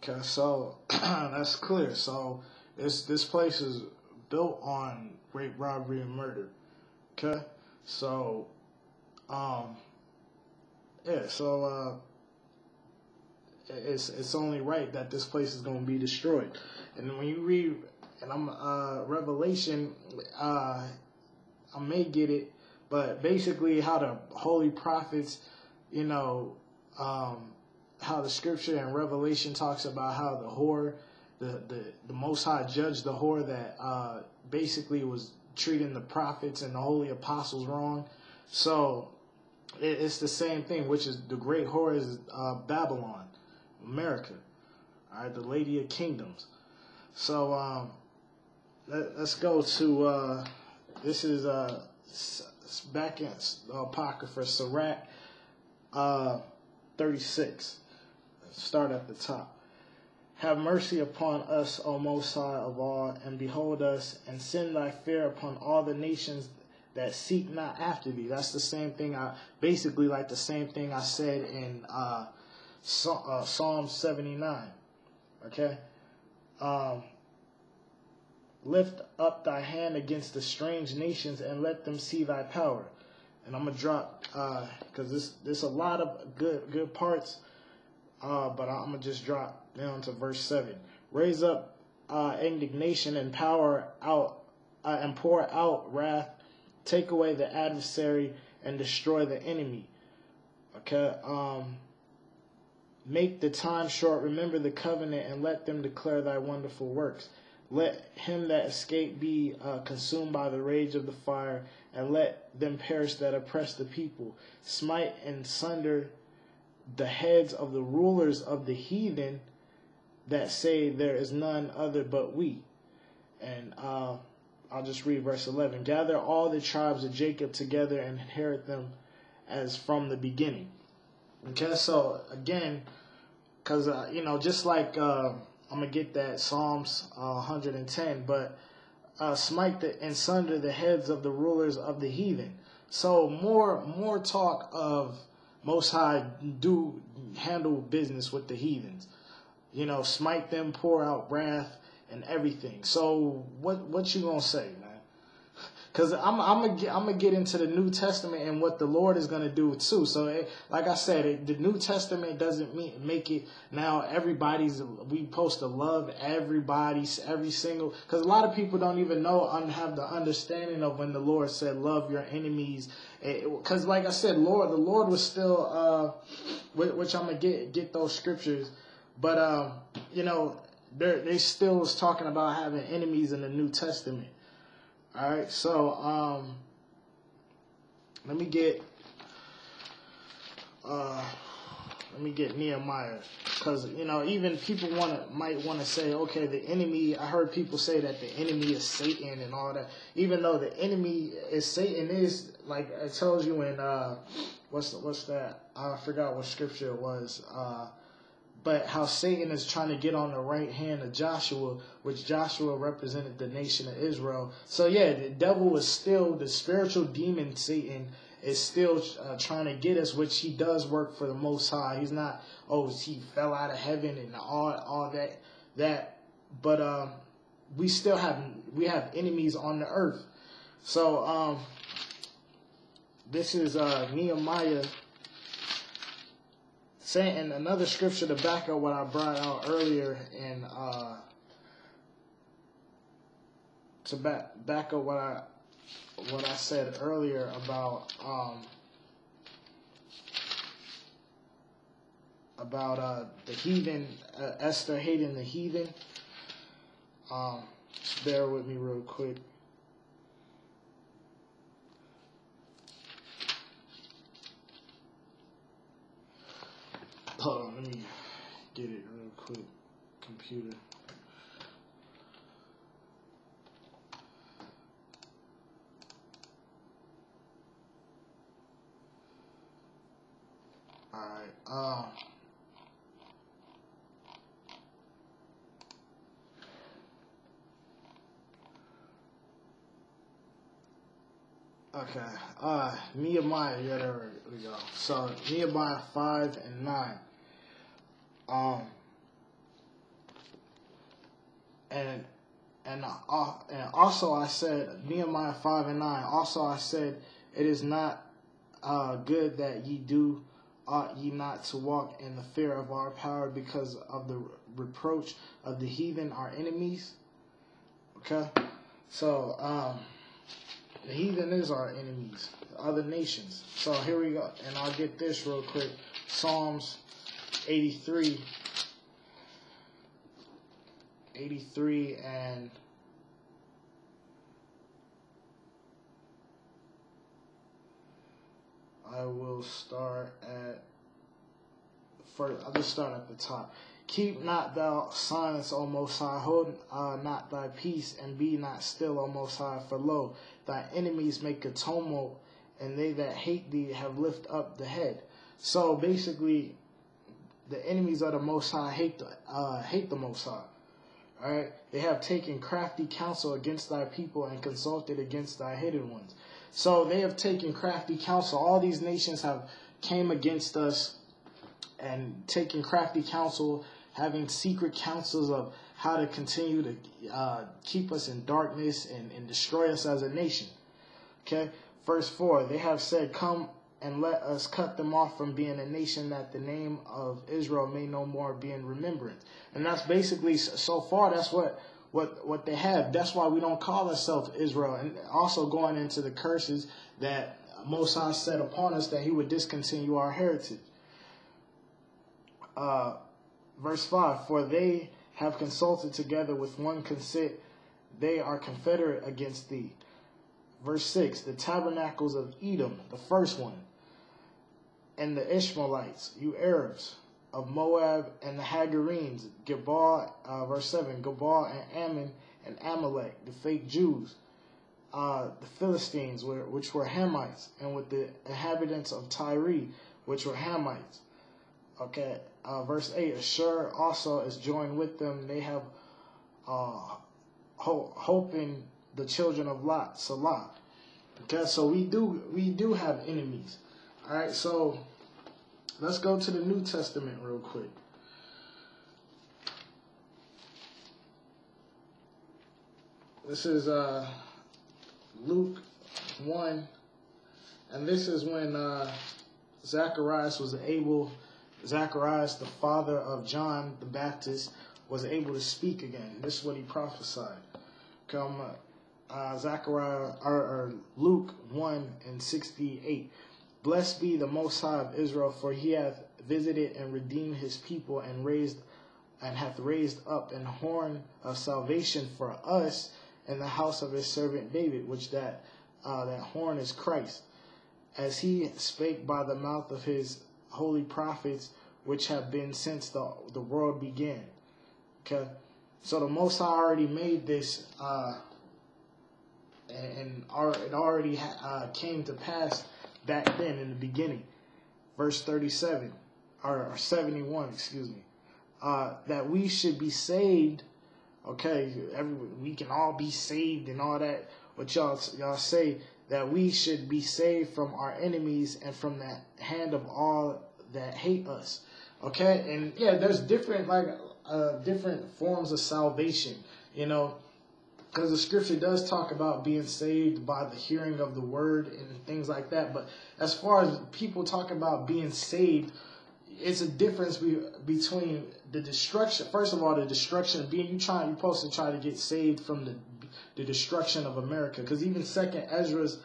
Okay, so that's clear. So this place is built on rape, robbery, and murder. Okay, so yeah, so it's only right that this place is going to be destroyed. And when you read, and I'm Revelation, I may get it, but basically how the holy prophets, you know, how the scripture and Revelation talks about how the whore, the Most High judged the whore that basically was treating the prophets and the holy apostles wrong. So it's the same thing, which is the great whore is Babylon, America, all right, the Lady of Kingdoms. So let's go to this is back in Apocrypha, Sirach 36. Start at the top. Have mercy upon us, O Most High of all, and behold us, and send thy fear upon all the nations that seek not after thee. That's the same thing basically like the same thing I said in Psalm 79. Okay? Lift up thy hand against the strange nations and let them see thy power. And I'm going to drop, because there's a lot of good parts, but I'm going to just drop down to verse 7. Raise up indignation and power out, and pour out wrath. Take away the adversary and destroy the enemy. Okay. Make the time short. Remember the covenant and let them declare thy wonderful works. Let him that escape be consumed by the rage of the fire, and let them perish that oppress the people. Smite and sunder the heads of the rulers of the heathen that say there is none other but we. And I'll just read verse 11. Gather all the tribes of Jacob together and inherit them as from the beginning. Okay, so again, because, you know, just like I'm going to get that Psalms 110, but smite and sunder the heads of the rulers of the heathen. So more talk of Most High do handle business with the heathens. You know, smite them, pour out wrath and everything. So what you gonna say, man? Because I'm gonna get into the New Testament and what the Lord is gonna do too. So like I said, the New Testament doesn't make it now everybody's. We supposed to love everybody, every single. Because a lot of people don't even know and have the understanding of when the Lord said love your enemies. Because like I said, the Lord was still which I'm gonna get those scriptures, but you know. They still was talking about having enemies in the New Testament. All right, so let me get Nehemiah, because you know even people might want to say, okay, the enemy. I heard people say that the enemy is Satan and all that. Even though the enemy is Satan, is like it tells you in what's that? I forgot what scripture it was. But how Satan is trying to get on the right hand of Joshua, which Joshua represented the nation of Israel. So yeah, the devil is still, the spiritual demon Satan is still trying to get us, which he does work for the Most High. He's not, he fell out of heaven and all that. But we have enemies on the earth. So this is Nehemiah. Saying another scripture to back up what I brought out earlier, and to back up what I said earlier about the heathen, Esther hating the heathen. Just bear with me real quick. Hold on, let me get it real quick. Computer. Alright, okay, Nehemiah, yeah, there we go. So, Nehemiah 5 and 9. and also I said, Nehemiah 5 and 9. Also I said, it is not good that ye do ought ye not to walk in the fear of our power because of the reproach of the heathen, our enemies. Okay, so the heathen is our enemies, other nations. So here we go, and I'll get this real quick. Psalms 83, and I will start at first. I'll just start at the top. Keep not thou silence, O Most High. Hold not thy peace, and be not still, O Most High. For lo, thy enemies make a tumult, and they that hate thee have lift up the head. So basically, the enemies of the Most High hate the Most High. All right, they have taken crafty counsel against thy people and consulted against thy hidden ones. So they have taken crafty counsel. All these nations have came against us and taken crafty counsel, having secret counsels of how to continue to keep us in darkness and destroy us as a nation. Okay, verse 4, they have said, come and let us cut them off from being a nation, that the name of Israel may no more be in remembrance. And that's basically, so far, that's what they have. That's why we don't call ourselves Israel. And also going into the curses that Most High set upon us, that he would discontinue our heritage. Verse 5, for they have consulted together with one consent, they are confederate against thee. Verse 6, the tabernacles of Edom, the first one, and the Ishmaelites, you Arabs, of Moab, and the Hagarenes, Gebal, verse 7, Gebal and Ammon and Amalek, the fake Jews, the Philistines, which were Hamites, and with the inhabitants of Tyre, which were Hamites. Okay, verse 8, Ashur also is joined with them. They have hope in the children of Lot, Salah. Okay, so we do have enemies. All right, so let's go to the New Testament real quick. This is Luke 1, and this is when Zacharias, the father of John the Baptist, was able to speak again. This is what he prophesied. Come, Luke 1:68. Blessed be the Most High of Israel, for he hath visited and redeemed his people, and hath raised up an horn of salvation for us in the house of his servant David, which that horn is Christ, as he spake by the mouth of his holy prophets, which have been since the world began. Okay, so the Most High already made this, and it already came to pass back then in the beginning. Verse 37, or 71, excuse me, that we should be saved. Okay, we can all be saved and all that. What y'all say, that we should be saved from our enemies and from the hand of all that hate us. Okay, and yeah, there's different different forms of salvation, you know, because the scripture does talk about being saved by the hearing of the word and things like that. But as far as people talk about being saved, it's a difference between the destruction. First of all, the destruction being you're supposed to try to get saved from the destruction of America. Because even Second Ezra's,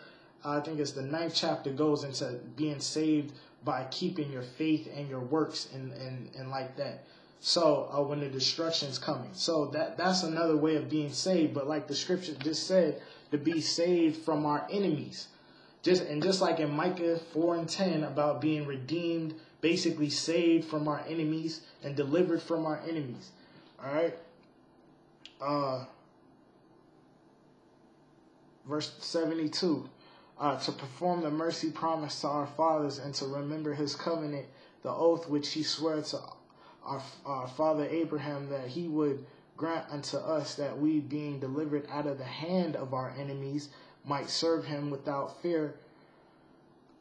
I think it's the 9th chapter, goes into being saved by keeping your faith and your works and like that. So when the destruction is coming, so that's another way of being saved. But like the scripture just said, to be saved from our enemies, just like in Micah 4:10 about being redeemed, basically saved from our enemies and delivered from our enemies. All right. Verse 72. To perform the mercy promised to our fathers, and to remember his covenant, the oath which he swore to our father Abraham, that he would grant unto us, that we, being delivered out of the hand of our enemies, might serve him without fear.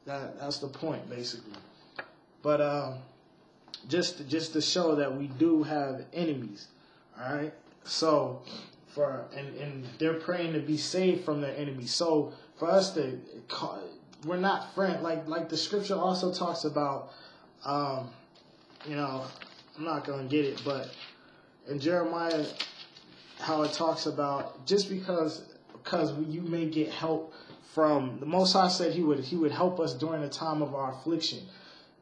That's the point, basically. But just to show that we do have enemies. All right. So and they're praying to be saved from their enemies. So for us we're not friends. Like the scripture also talks about, you know, I'm not gonna get it, but in Jeremiah, how it talks about just because you may get help from the Most High, said he would help us during the time of our affliction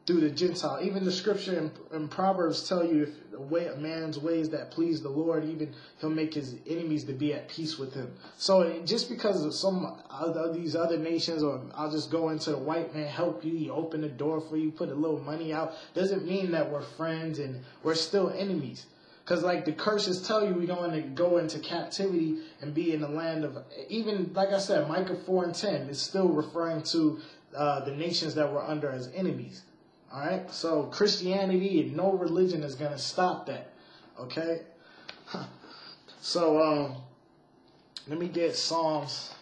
through the Gentile. Even the scripture in Proverbs tell you, if a man's ways that please the Lord, even he'll make his enemies to be at peace with him. So just because of some of these other nations, or I'll just go into the white man, help you, he open the door for you, put a little money out, doesn't mean that we're friends and we're still enemies. Because like the curses tell you, we're going to go into captivity and be in the land of, even like I said, Micah 4:10 is still referring to the nations that we're under as enemies. All right, so Christianity and no religion is going to stop that. Okay, so let me get Psalms